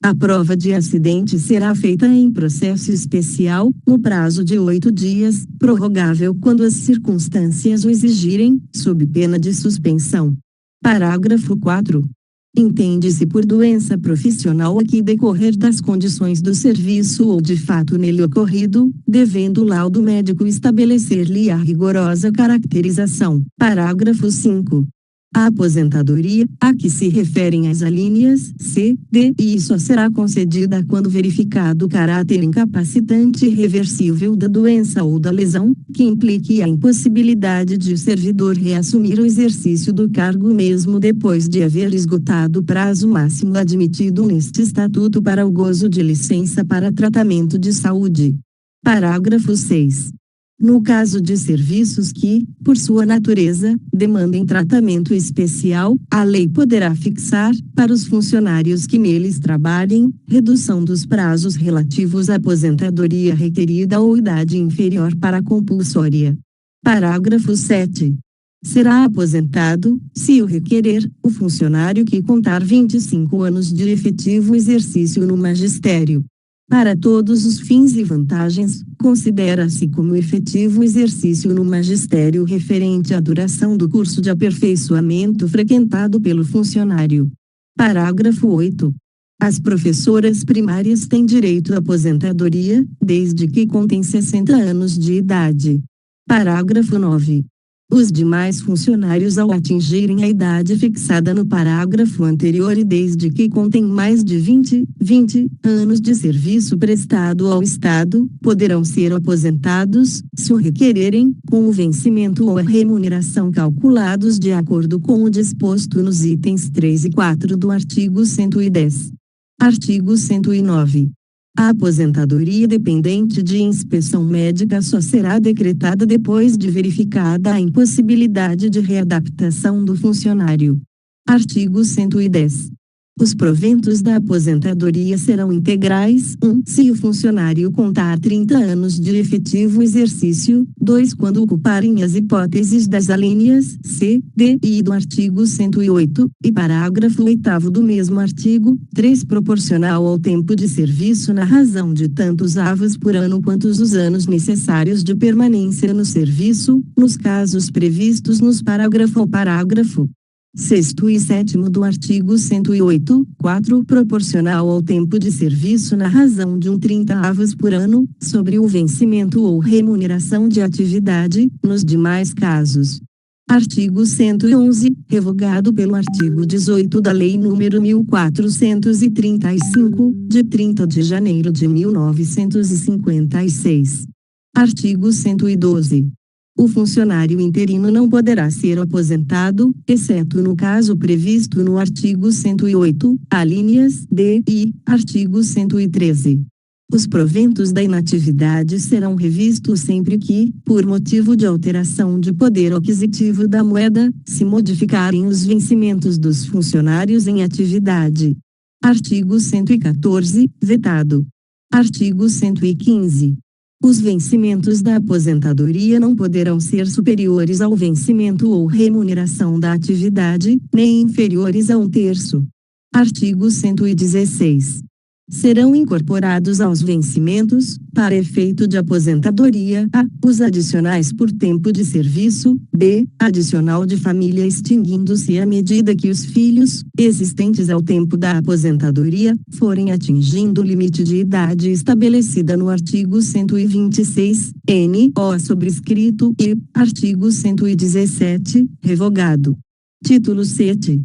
A prova de acidente será feita em processo especial, no prazo de 8 dias, prorrogável quando as circunstâncias o exigirem, sob pena de suspensão. Parágrafo 4. Entende-se por doença profissional a que decorrer das condições do serviço ou de fato nele ocorrido, devendo o laudo médico estabelecer-lhe a rigorosa caracterização. Parágrafo 5. A aposentadoria, a que se referem as alíneas C, D e I só será concedida quando verificado o caráter incapacitante irreversível da doença ou da lesão, que implique a impossibilidade de o servidor reassumir o exercício do cargo mesmo depois de haver esgotado o prazo máximo admitido neste estatuto para o gozo de licença para tratamento de saúde. Parágrafo 6. No caso de serviços que, por sua natureza, demandem tratamento especial, a lei poderá fixar, para os funcionários que neles trabalhem, redução dos prazos relativos à aposentadoria requerida ou idade inferior para a compulsória. Parágrafo 7. Será aposentado, se o requerer, o funcionário que contar 25 anos de efetivo exercício no magistério. Para todos os fins e vantagens, considera-se como efetivo exercício no magistério referente à duração do curso de aperfeiçoamento frequentado pelo funcionário. Parágrafo 8. As professoras primárias têm direito à aposentadoria, desde que contem 60 anos de idade. Parágrafo 9. Os demais funcionários ao atingirem a idade fixada no parágrafo anterior e desde que contem mais de 20 anos de serviço prestado ao Estado, poderão ser aposentados, se o requererem, com o vencimento ou a remuneração calculados de acordo com o disposto nos itens 3 e 4 do artigo 110. Artigo 109. A aposentadoria dependente de inspeção médica só será decretada depois de verificada a impossibilidade de readaptação do funcionário. Artigo 110. Os proventos da aposentadoria serão integrais: 1. Se o funcionário contar 30 anos de efetivo exercício; 2. Quando ocuparem as hipóteses das alíneas C, D e I do artigo 108, e parágrafo 8º do mesmo artigo; 3. Proporcional ao tempo de serviço na razão de tantos avos por ano quantos os anos necessários de permanência no serviço, nos casos previstos nos parágrafo ou parágrafo 6º e 7º do artigo 108, 4. Proporcional ao tempo de serviço na razão de 30 avos por ano, sobre o vencimento ou remuneração de atividade, nos demais casos. Artigo 111, revogado pelo artigo 18 da Lei nº 1435, de 30 de janeiro de 1956. Artigo 112. O funcionário interino não poderá ser aposentado, exceto no caso previsto no artigo 108, alíneas D e I, artigo 113. Os proventos da inatividade serão revistos sempre que, por motivo de alteração de poder aquisitivo da moeda, se modificarem os vencimentos dos funcionários em atividade. Artigo 114, vetado. Artigo 115. Os vencimentos da aposentadoria não poderão ser superiores ao vencimento ou remuneração da atividade, nem inferiores a 1/3. Artigo 116. Serão incorporados aos vencimentos, para efeito de aposentadoria: a. Os adicionais por tempo de serviço; b. Adicional de família extinguindo-se à medida que os filhos, existentes ao tempo da aposentadoria, forem atingindo o limite de idade estabelecida no artigo 126, n.o. sobrescrito, e artigo 117, revogado. Título 7.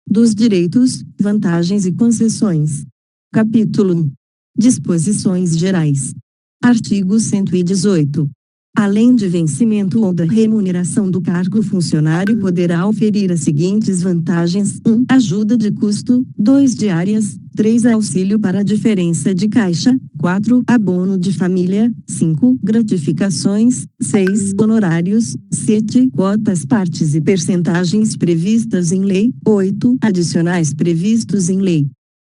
Dos direitos, vantagens e concessões. Capítulo 1. Disposições gerais. Artigo 118. Além de vencimento ou da remuneração do cargo, o funcionário poderá oferir as seguintes vantagens: 1. Ajuda de custo; 2. Diárias; 3. Auxílio para a diferença de caixa; 4. Abono de família; 5. Gratificações; 6. Honorários; 7. Quotas, partes e percentagens previstas em lei; 8. Adicionais previstos em lei.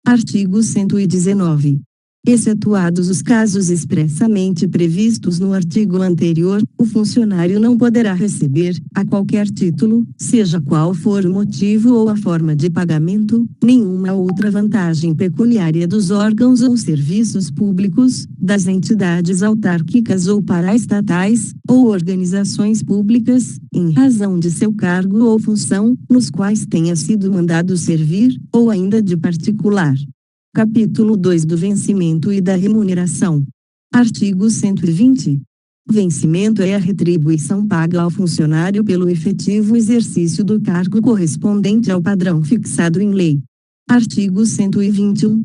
Artigo 119. Excetuados os casos expressamente previstos no artigo anterior, o funcionário não poderá receber, a qualquer título, seja qual for o motivo ou a forma de pagamento, nenhuma outra vantagem pecuniária dos órgãos ou serviços públicos, das entidades autárquicas ou paraestatais, ou organizações públicas, em razão de seu cargo ou função, nos quais tenha sido mandado servir, ou ainda de particular. Capítulo 2 do vencimento e da remuneração. Artigo 120. Vencimento é a retribuição paga ao funcionário pelo efetivo exercício do cargo correspondente ao padrão fixado em lei. Artigo 121.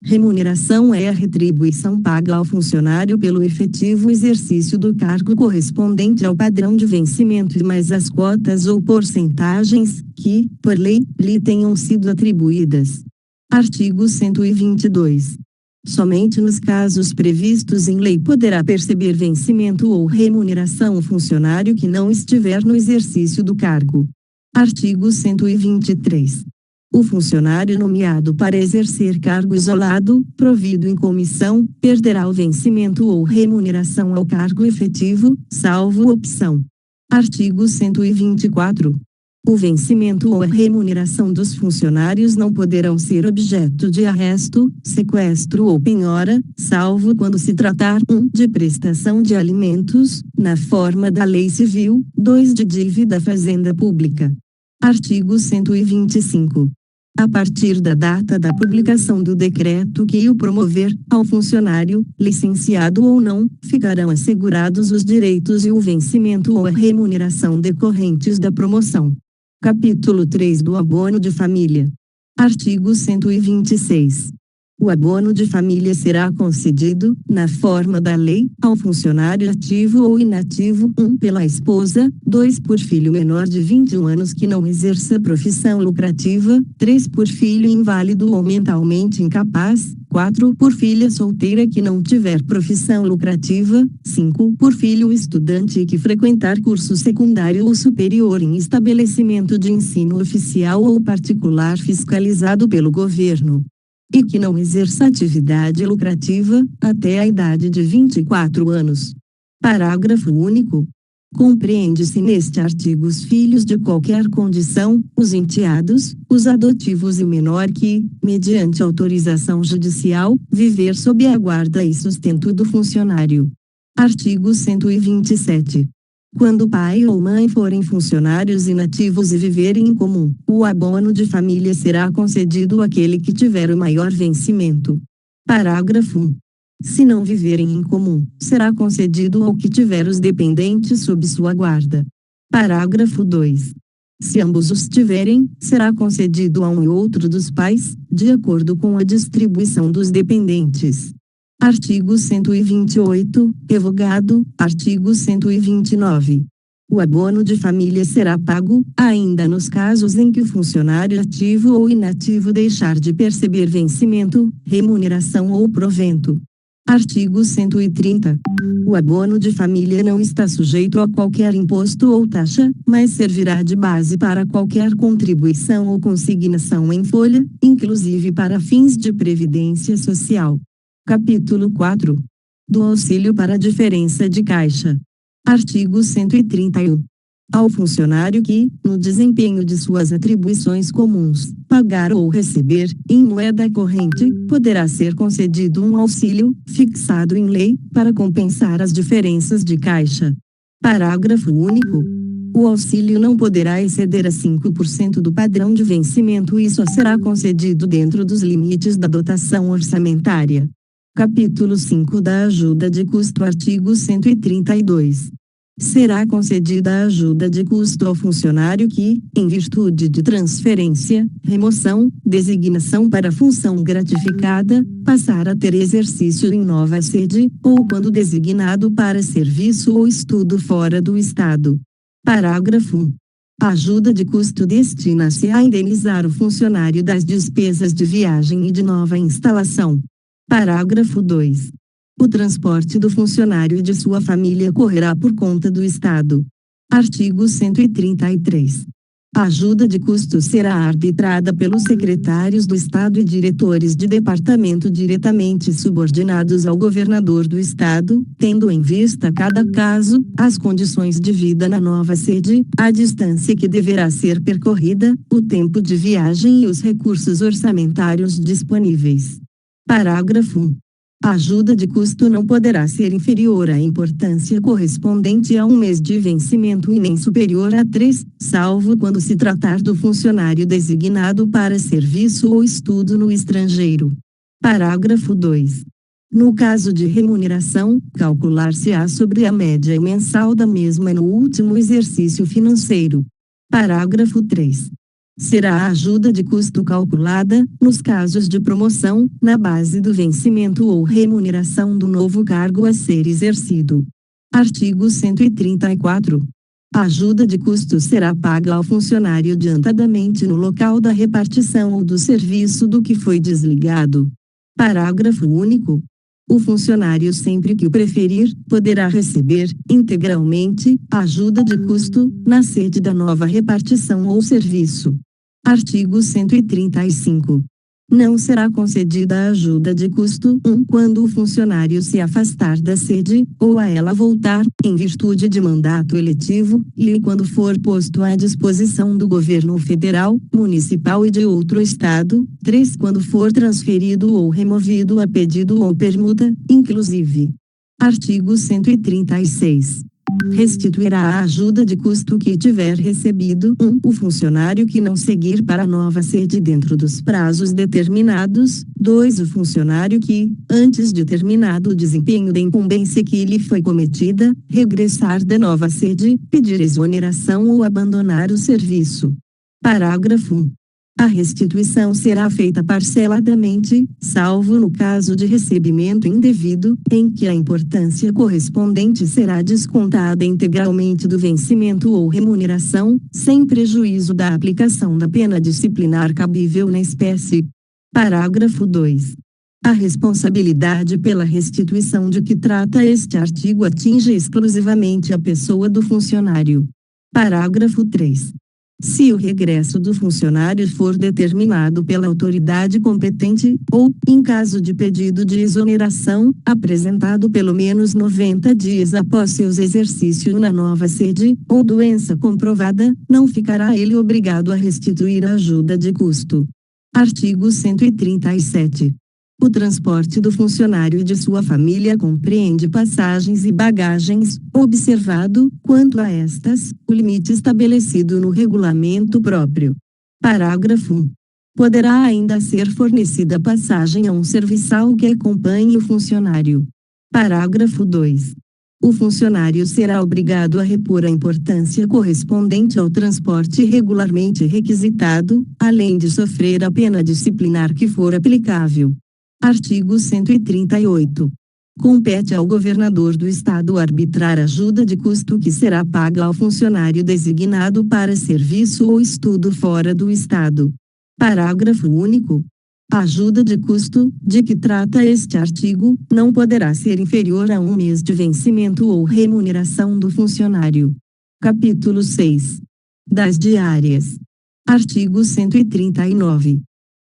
Remuneração é a retribuição paga ao funcionário pelo efetivo exercício do cargo correspondente ao padrão de vencimento e mais as cotas ou porcentagens, que, por lei, lhe tenham sido atribuídas. Artigo 122. Somente nos casos previstos em lei poderá perceber vencimento ou remuneração o funcionário que não estiver no exercício do cargo. Artigo 123. O funcionário nomeado para exercer cargo isolado, provido em comissão, perderá o vencimento ou remuneração ao cargo efetivo, salvo opção. Artigo 124. O vencimento ou a remuneração dos funcionários não poderão ser objeto de arresto, sequestro ou penhora, salvo quando se tratar 1. De prestação de alimentos, na forma da lei civil, 2. De dívida à fazenda pública. Artigo 125. A partir da data da publicação do decreto que o promover, ao funcionário, licenciado ou não, ficarão assegurados os direitos e o vencimento ou a remuneração decorrentes da promoção. Capítulo 3 do abono de família. Artigo 126. O abono de família será concedido, na forma da lei, ao funcionário ativo ou inativo, 1. Pela esposa, 2. Por filho menor de 21 anos que não exerça profissão lucrativa, 3. Por filho inválido ou mentalmente incapaz, 4. Por filha solteira que não tiver profissão lucrativa, 5. Por filho estudante que frequentar curso secundário ou superior em estabelecimento de ensino oficial ou particular fiscalizado pelo governo, e que não exerça atividade lucrativa, até a idade de 24 anos. Parágrafo único. Compreende-se neste artigo os filhos de qualquer condição, os enteados, os adotivos e o menor que, mediante autorização judicial, viver sob a guarda e sustento do funcionário. Artigo 127. Quando pai ou mãe forem funcionários inativos e viverem em comum, o abono de família será concedido àquele que tiver o maior vencimento. Parágrafo 1. Se não viverem em comum, será concedido ao que tiver os dependentes sob sua guarda. Parágrafo 2. Se ambos os tiverem, será concedido a um e outro dos pais, de acordo com a distribuição dos dependentes. Artigo 128, revogado. Artigo 129. O abono de família será pago, ainda nos casos em que o funcionário ativo ou inativo deixar de perceber vencimento, remuneração ou provento. Artigo 130. O abono de família não está sujeito a qualquer imposto ou taxa, mas servirá de base para qualquer contribuição ou consignação em folha, inclusive para fins de previdência social. Capítulo 4. Do auxílio para a diferença de caixa. Artigo 131. Ao funcionário que, no desempenho de suas atribuições comuns, pagar ou receber, em moeda corrente, poderá ser concedido um auxílio, fixado em lei, para compensar as diferenças de caixa. Parágrafo único. O auxílio não poderá exceder a 5% do padrão de vencimento e só será concedido dentro dos limites da dotação orçamentária. Capítulo 5 da ajuda de custo. Artigo 132. Será concedida a ajuda de custo ao funcionário que, em virtude de transferência, remoção, designação para função gratificada, passar a ter exercício em nova sede, ou quando designado para serviço ou estudo fora do Estado. Parágrafo 1. A ajuda de custo destina-se a indenizar o funcionário das despesas de viagem e de nova instalação. Parágrafo 2. O transporte do funcionário e de sua família correrá por conta do Estado. Artigo 133. A ajuda de custo será arbitrada pelos secretários do Estado e diretores de departamento diretamente subordinados ao governador do Estado, tendo em vista cada caso, as condições de vida na nova sede, a distância que deverá ser percorrida, o tempo de viagem e os recursos orçamentários disponíveis. Parágrafo 1. A ajuda de custo não poderá ser inferior à importância correspondente a um mês de vencimento e nem superior a 3, salvo quando se tratar do funcionário designado para serviço ou estudo no estrangeiro. Parágrafo 2. No caso de remuneração, calcular-se-á sobre a média mensal da mesma no último exercício financeiro. Parágrafo 3. Será a ajuda de custo calculada, nos casos de promoção, na base do vencimento ou remuneração do novo cargo a ser exercido. Artigo 134. A ajuda de custo será paga ao funcionário adiantadamente no local da repartição ou do serviço do que foi desligado. Parágrafo único. O funcionário, sempre que o preferir, poderá receber, integralmente, a ajuda de custo, na sede da nova repartição ou serviço. Artigo 135. Não será concedida a ajuda de custo 1 quando o funcionário se afastar da sede, ou a ela voltar, em virtude de mandato eletivo, e quando for posto à disposição do governo federal, municipal e de outro estado, 3 quando for transferido ou removido a pedido ou permuta, inclusive. Artigo 136. Restituirá a ajuda de custo que tiver recebido 1. O funcionário que não seguir para a nova sede dentro dos prazos determinados, 2. O funcionário que, antes de terminado o desempenho da incumbência que lhe foi cometida, regressar da nova sede, pedir exoneração ou abandonar o serviço. Parágrafo 1. A restituição será feita parceladamente, salvo no caso de recebimento indevido, em que a importância correspondente será descontada integralmente do vencimento ou remuneração, sem prejuízo da aplicação da pena disciplinar cabível na espécie. Parágrafo 2. A responsabilidade pela restituição de que trata este artigo atinge exclusivamente a pessoa do funcionário. Parágrafo 3. Se o regresso do funcionário for determinado pela autoridade competente, ou, em caso de pedido de exoneração, apresentado pelo menos 90 dias após seu exercício na nova sede, ou doença comprovada, não ficará ele obrigado a restituir a ajuda de custo. Artigo 137. O transporte do funcionário e de sua família compreende passagens e bagagens, observado, quanto a estas, o limite estabelecido no regulamento próprio. Parágrafo 1. Poderá ainda ser fornecida passagem a um serviçal que acompanhe o funcionário. Parágrafo 2. O funcionário será obrigado a repor a importância correspondente ao transporte regularmente requisitado, além de sofrer a pena disciplinar que for aplicável. Artigo 138. Compete ao governador do Estado arbitrar ajuda de custo que será paga ao funcionário designado para serviço ou estudo fora do Estado. Parágrafo único. A ajuda de custo, de que trata este artigo, não poderá ser inferior a um mês de vencimento ou remuneração do funcionário. Capítulo 6. Das diárias. Artigo 139.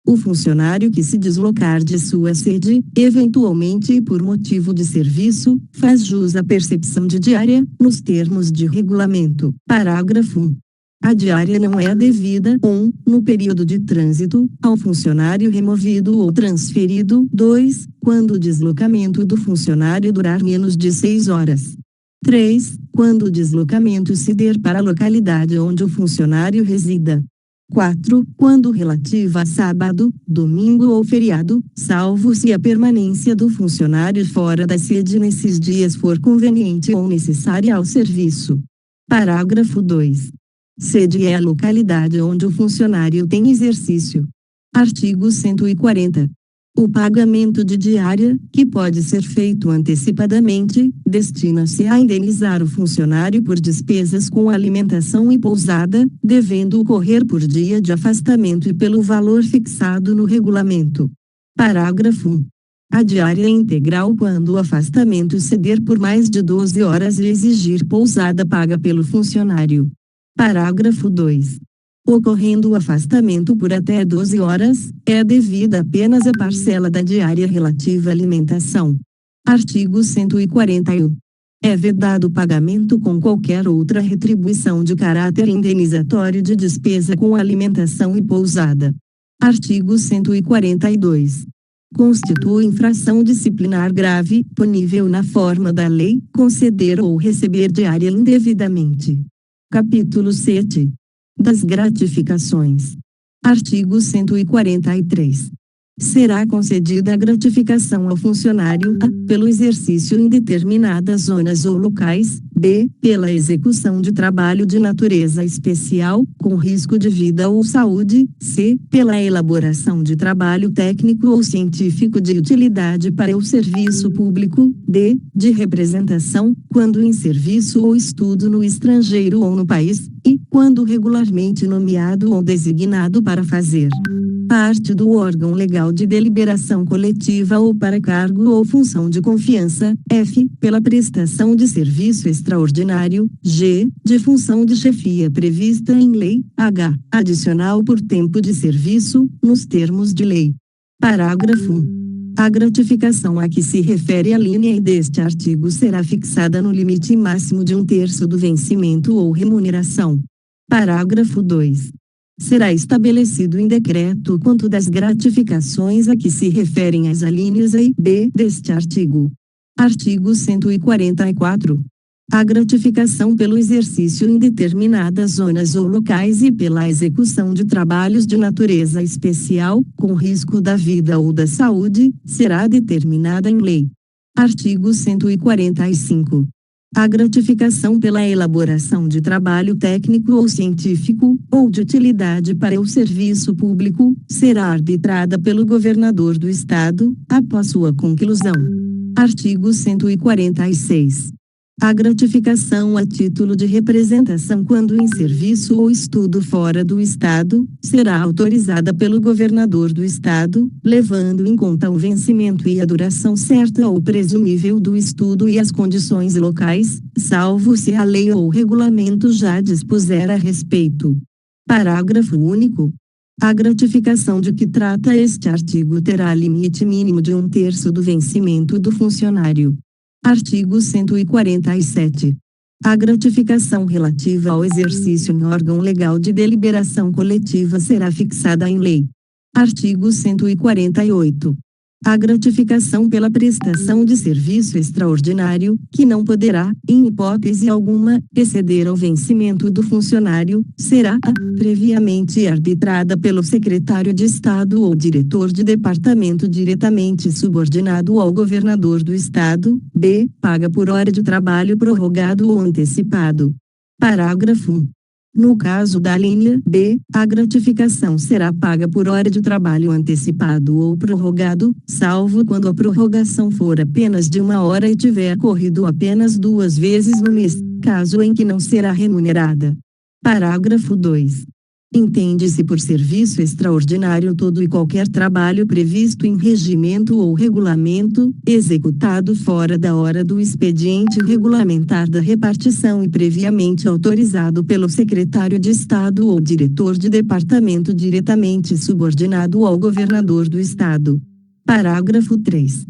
O funcionário que se deslocar de sua sede, eventualmente e por motivo de serviço, faz jus à percepção de diária, nos termos de regulamento. Parágrafo 1. A diária não é devida 1. No período de trânsito, ao funcionário removido ou transferido. 2. Quando o deslocamento do funcionário durar menos de 6 horas. 3. Quando o deslocamento se der para a localidade onde o funcionário resida. 4. Quando relativa a sábado, domingo ou feriado, salvo se a permanência do funcionário fora da sede nesses dias for conveniente ou necessária ao serviço. Parágrafo 2. Sede é a localidade onde o funcionário tem exercício. Artigo 140. O pagamento de diária, que pode ser feito antecipadamente, destina-se a indenizar o funcionário por despesas com alimentação e pousada, devendo ocorrer por dia de afastamento e pelo valor fixado no regulamento. Parágrafo 1. A diária é integral quando o afastamento exceder por mais de 12 horas e exigir pousada paga pelo funcionário. Parágrafo 2. Ocorrendo o afastamento por até 12 horas, é devida apenas a parcela da diária relativa à alimentação. Artigo 141. É vedado o pagamento com qualquer outra retribuição de caráter indenizatório de despesa com alimentação e pousada. Artigo 142. Constitui infração disciplinar grave, punível na forma da lei, conceder ou receber diária indevidamente. Capítulo 7. Das gratificações. Artigo 143. Será concedida a gratificação ao funcionário a. Pelo exercício em determinadas zonas ou locais, b. Pela execução de trabalho de natureza especial, com risco de vida ou saúde, c. Pela elaboração de trabalho técnico ou científico de utilidade para o serviço público, d. De representação, quando em serviço ou estudo no estrangeiro ou no país, e, quando regularmente nomeado ou designado para fazer parte do órgão legal de deliberação coletiva ou para cargo ou função de confiança, f. Pela prestação de serviço extraordinário, g. De função de chefia prevista em lei, h. Adicional por tempo de serviço, nos termos de lei. Parágrafo 1. A gratificação a que se refere a linha E deste artigo será fixada no limite máximo de 1/3 do vencimento ou remuneração. Parágrafo 2. Será estabelecido em decreto o quanto das gratificações a que se referem as alíneas A e B deste artigo. Artigo 144. A gratificação pelo exercício em determinadas zonas ou locais e pela execução de trabalhos de natureza especial, com risco da vida ou da saúde, será determinada em lei. Artigo 145. A gratificação pela elaboração de trabalho técnico ou científico, ou de utilidade para o serviço público, será arbitrada pelo governador do Estado, após sua conclusão. Artigo 146. A gratificação a título de representação quando em serviço ou estudo fora do Estado, será autorizada pelo governador do Estado, levando em conta o vencimento e a duração certa ou presumível do estudo e as condições locais, salvo se a lei ou regulamento já dispuser a respeito. Parágrafo único. A gratificação de que trata este artigo terá limite mínimo de 1/3 do vencimento do funcionário. Artigo 147. A gratificação relativa ao exercício em órgão legal de deliberação coletiva será fixada em lei. Artigo 148. A gratificação pela prestação de serviço extraordinário, que não poderá, em hipótese alguma, exceder ao vencimento do funcionário, será a. Previamente arbitrada pelo secretário de Estado ou diretor de departamento diretamente subordinado ao governador do Estado, b. Paga por hora de trabalho prorrogado ou antecipado. Parágrafo 1. No caso da linha B, a gratificação será paga por hora de trabalho antecipado ou prorrogado, salvo quando a prorrogação for apenas de 1 hora e tiver ocorrido apenas 2 vezes no mês, caso em que não será remunerada. Parágrafo 2. Entende-se por serviço extraordinário todo e qualquer trabalho previsto em regimento ou regulamento, executado fora da hora do expediente regulamentar da repartição e previamente autorizado pelo secretário de Estado ou diretor de departamento diretamente subordinado ao governador do Estado. Parágrafo 3.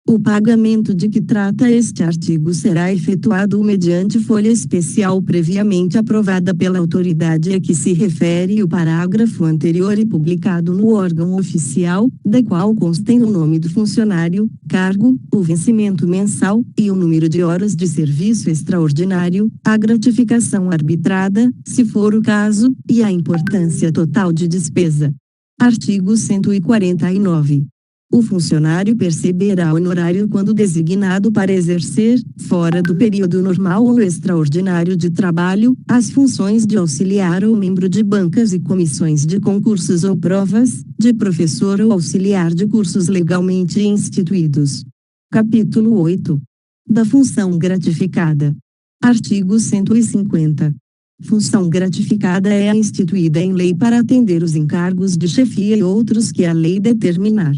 O pagamento de que trata este artigo será efetuado mediante folha especial previamente aprovada pela autoridade a que se refere o parágrafo anterior e publicado no órgão oficial, da qual constem o nome do funcionário, cargo, o vencimento mensal e o número de horas de serviço extraordinário, a gratificação arbitrada, se for o caso, e a importância total de despesa. Artigo 149. O funcionário perceberá honorário quando designado para exercer, fora do período normal ou extraordinário de trabalho, as funções de auxiliar ou membro de bancas e comissões de concursos ou provas, de professor ou auxiliar de cursos legalmente instituídos. Capítulo 8. Da função gratificada. Artigo 150. Função gratificada é a instituída em lei para atender os encargos de chefia e outros que a lei determinar.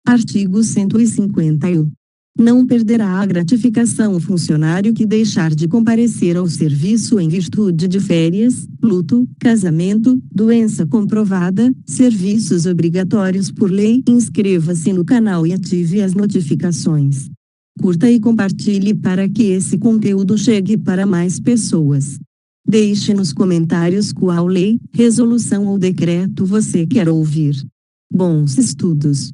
Artigo 151. Não perderá a gratificação o funcionário que deixar de comparecer ao serviço em virtude de férias, luto, casamento, doença comprovada, serviços obrigatórios por lei. Inscreva-se no canal e ative as notificações. Curta e compartilhe para que esse conteúdo chegue para mais pessoas. Deixe nos comentários qual lei, resolução ou decreto você quer ouvir. Bons estudos!